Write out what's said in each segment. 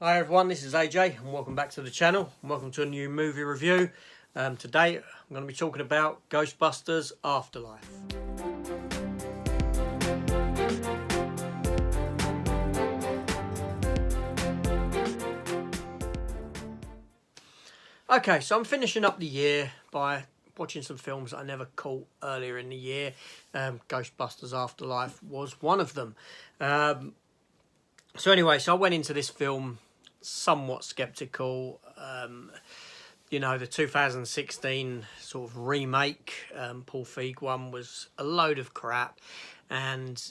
Hi everyone, this is AJ and welcome back to the channel. Welcome to a new movie review. Today I'm going to be talking about Ghostbusters Afterlife. Okay, so I'm finishing up the year by watching some films that I never caught earlier in the year. Ghostbusters Afterlife was one of them. So I went into this film somewhat skeptical. The 2016 sort of remake, Paul Feig one, was a load of crap, and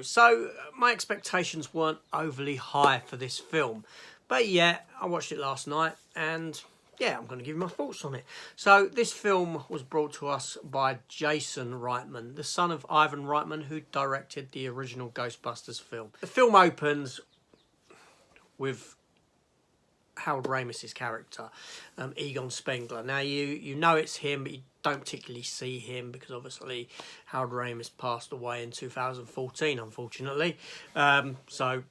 so my expectations weren't overly high for this film. But yeah, I watched it last night, and yeah, I'm going to give you my thoughts on it. So this film was brought to us by Jason Reitman, the son of Ivan Reitman, who directed the original Ghostbusters film. The film opens with Harold Ramis's character, Egon Spengler. Now you know it's him, but you don't particularly see him because obviously Harold Ramis passed away in 2014, unfortunately. So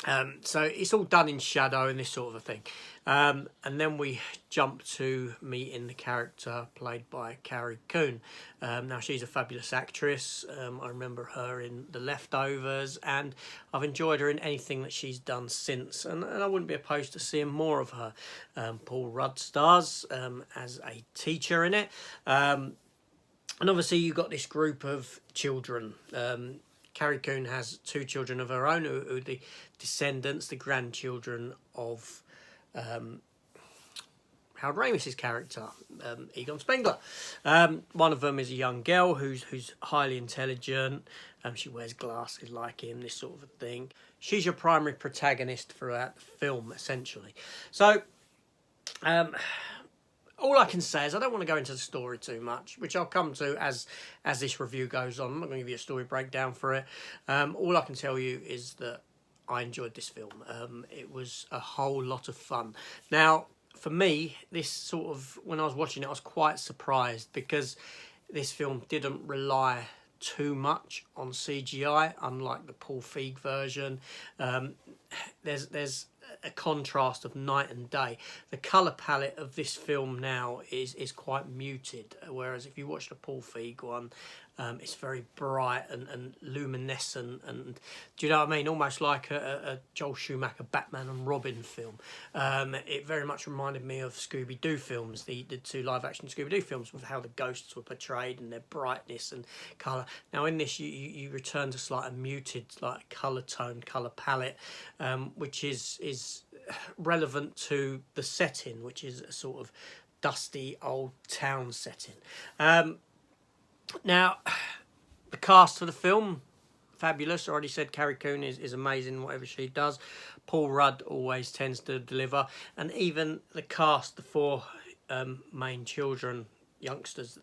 it's all done in shadow and this sort of a thing. And then we jump to meeting the character played by Carrie Coon. Now she's a fabulous actress. I remember her in The Leftovers, and I've enjoyed her in anything that she's done since, and I wouldn't be opposed to seeing more of her. Paul Rudd stars as a teacher in it. And obviously you've got this group of children. Carrie Coon has two children of her own, who are the descendants, the grandchildren of Harold Ramis's character, Egon Spengler. One of them is a young girl who's highly intelligent. She wears glasses like him, this sort of a thing. She's your primary protagonist throughout the film, essentially. So, all I can say is I don't want to go into the story too much, which I'll come to as this review goes on. I'm not going to give you a story breakdown for it. All I can tell you is that I enjoyed this film. It was a whole lot of fun. Now, for me, this sort of, when I was watching it, I was quite surprised because this film didn't rely too much on CGI, unlike the Paul Feig version. There's a contrast of night and day. The colour palette of this film now is quite muted, whereas if you watch the Paul Feig one, it's very bright and luminescent, and do you know what I mean? Almost like a Joel Schumacher Batman and Robin film. It very much reminded me of Scooby-Doo films, the two live-action Scooby-Doo films, with how the ghosts were portrayed and their brightness and colour. Now in this, you return to slightly muted, like colour tone, colour palette, which is relevant to the setting, which is a sort of dusty old town setting. Now, the cast for the film, fabulous. I already said Carrie Coon is amazing, whatever she does. Paul Rudd always tends to deliver. And even the cast, the four main children, youngsters,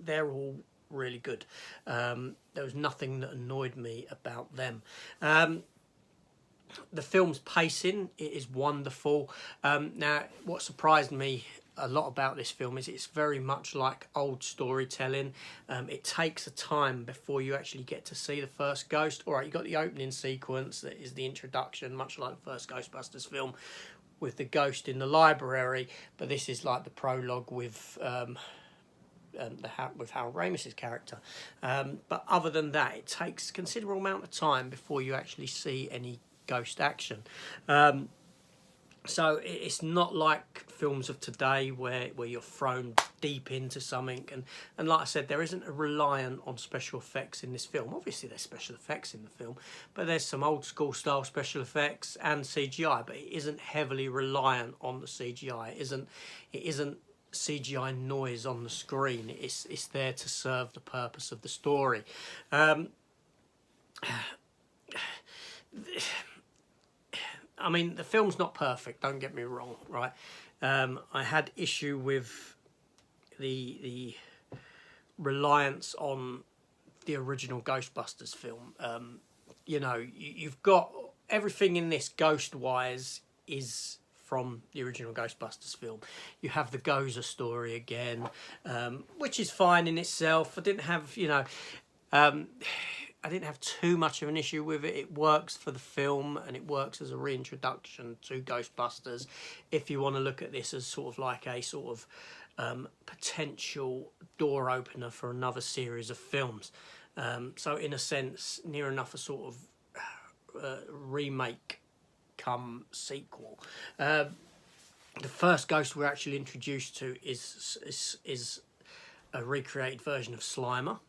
they're all really good. There was nothing that annoyed me about them. The film's pacing, it is wonderful. Now, what surprised me a lot about this film is it's very much like old storytelling. It takes a time before you actually get to see the first ghost. All right, you got the opening sequence that is the introduction, much like the first Ghostbusters film, with the ghost in the library. But this is like the prologue with Harold Ramis's character. But other than that, it takes a considerable amount of time before you actually see any ghost action. So it's not like films of today where you're thrown deep into something, and like I said, there isn't a reliant on special effects in this film. Obviously there's special effects in the film, but there's some old school style special effects and CGI, but it isn't heavily reliant on the CGI. It isn't CGI noise on the screen. It's there to serve the purpose of the story. I mean, the film's not perfect, don't get me wrong, right? I had issue with the reliance on the original Ghostbusters film. You've got everything in this ghost-wise is from the original Ghostbusters film. You have the Gozer story again, which is fine in itself. I didn't have, I didn't have too much of an issue with it. It works for the film, and it works as a reintroduction to Ghostbusters. If you want to look at this as sort of like a sort of potential door opener for another series of films. So in a sense, near enough a sort of remake come sequel. The first ghost we're actually introduced to is a recreated version of Slimer.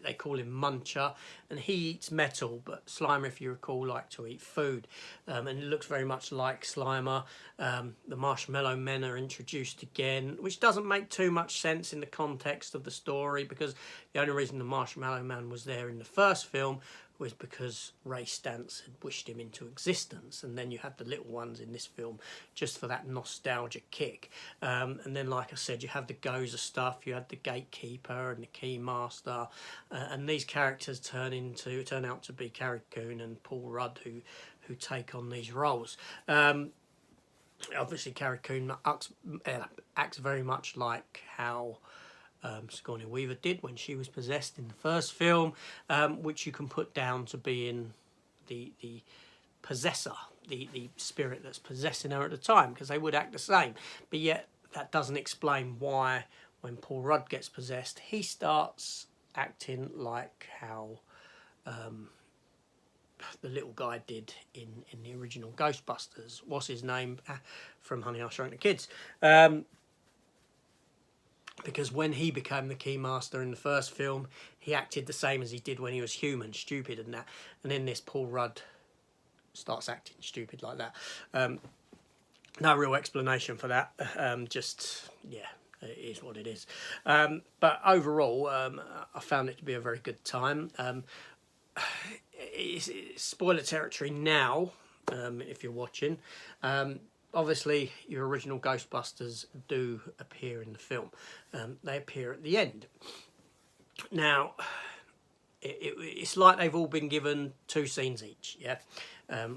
They call him Muncher, and he eats metal, but Slimer, if you recall, liked to eat food, and it looks very much like Slimer. The Marshmallow Men are introduced again, which doesn't make too much sense in the context of the story, because the only reason the Marshmallow Man was there in the first film was because Ray Stantz had wished him into existence, and then you had the little ones in this film just for that nostalgic kick. And then, like I said, you have the Gozer stuff, you had the Gatekeeper and the Keymaster, and these characters turn out to be Carrie Coon and Paul Rudd who take on these roles. Obviously, Carrie Coon acts very much like how Sigourney Weaver did when she was possessed in the first film, which you can put down to being the possessor, the spirit that's possessing her at the time, because they would act the same. But yet that doesn't explain why when Paul Rudd gets possessed, he starts acting like how the little guy did in the original Ghostbusters. What's his name? From Honey, I Shrunk the Kids. Because when he became the Keymaster in the first film, he acted the same as he did when he was human, stupid and that. And in this, Paul Rudd starts acting stupid like that. No real explanation for that. Yeah, it is what it is. But overall, I found it to be a very good time. It's spoiler territory now, if you're watching. Obviously, your original Ghostbusters do appear in the film. They appear at the end. Now, it's like they've all been given 2 scenes each, yeah?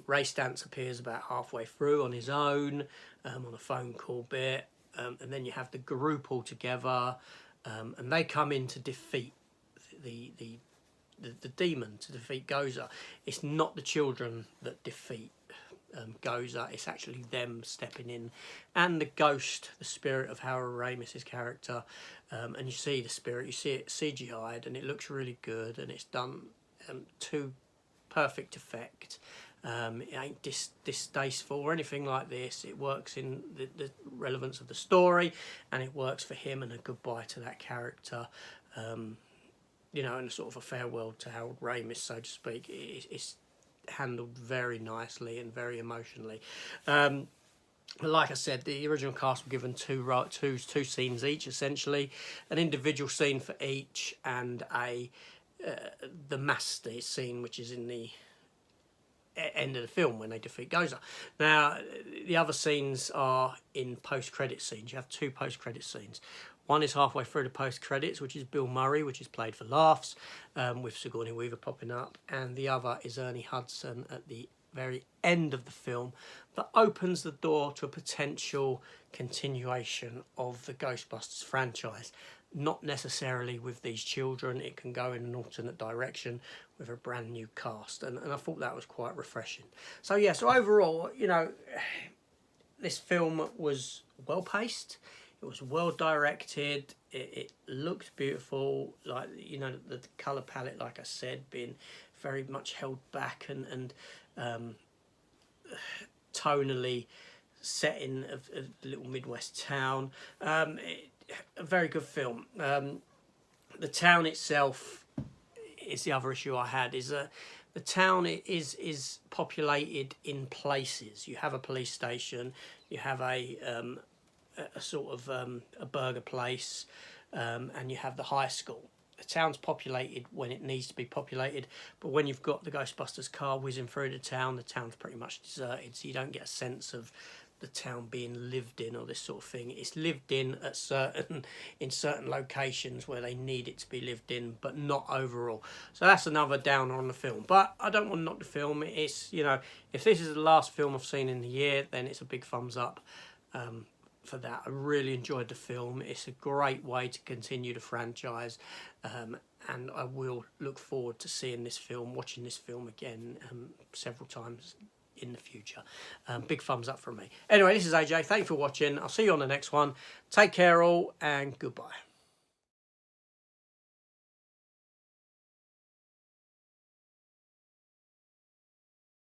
Ray Stantz appears about halfway through on his own, on a phone call bit, and then you have the group all together, and they come in to defeat the demon, to defeat Gozer. It's not the children that defeat Gozer, it's actually them stepping in, and the ghost, the spirit of Harold Ramis's character, and you see the spirit, you see it CGI'd, and it looks really good, and it's done to perfect effect. It ain't distasteful or anything like this. It works in the relevance of the story, and it works for him, and a goodbye to that character, you know, and a sort of a farewell to Harold Ramis, so to speak. It's handled very nicely and very emotionally. But like I said, the original cast were given two scenes each, essentially, an individual scene for each, and the master scene, which is in the end of the film when they defeat Gozer. Now, the other scenes are in post-credit scenes. You have 2 post-credit scenes. One is halfway through the post-credits, which is Bill Murray, which is played for laughs, with Sigourney Weaver popping up, and the other is Ernie Hudson at the very end of the film, that opens the door to a potential continuation of the Ghostbusters franchise. Not necessarily with these children, it can go in an alternate direction with a brand new cast, and I thought that was quite refreshing. So yeah, so overall, you know, this film was well paced. It was well directed. It looked beautiful. Like, you know, the colour palette, like I said, being very much held back and tonally set in a little Midwest town. A very good film. The town itself is the other issue I had. Is the town is populated in places. You have a police station. You have a sort of a burger place, and you have the high school. The town's populated when it needs to be populated, but when you've got the Ghostbusters car whizzing through the town's pretty much deserted, so you don't get a sense of the town being lived in or this sort of thing. It's lived in at certain locations where they need it to be lived in, but not overall. So that's another downer on the film. But I don't want to knock the film. It's, you know, if this is the last film I've seen in the year, then it's a big thumbs up. For that, I really enjoyed the film. It's a great way to continue the franchise, and I will look forward to seeing this film, watching this film again several times in the future. Big thumbs up from me. Anyway, this is AJ. Thank you for watching. I'll see you on the next one. Take care all, and goodbye.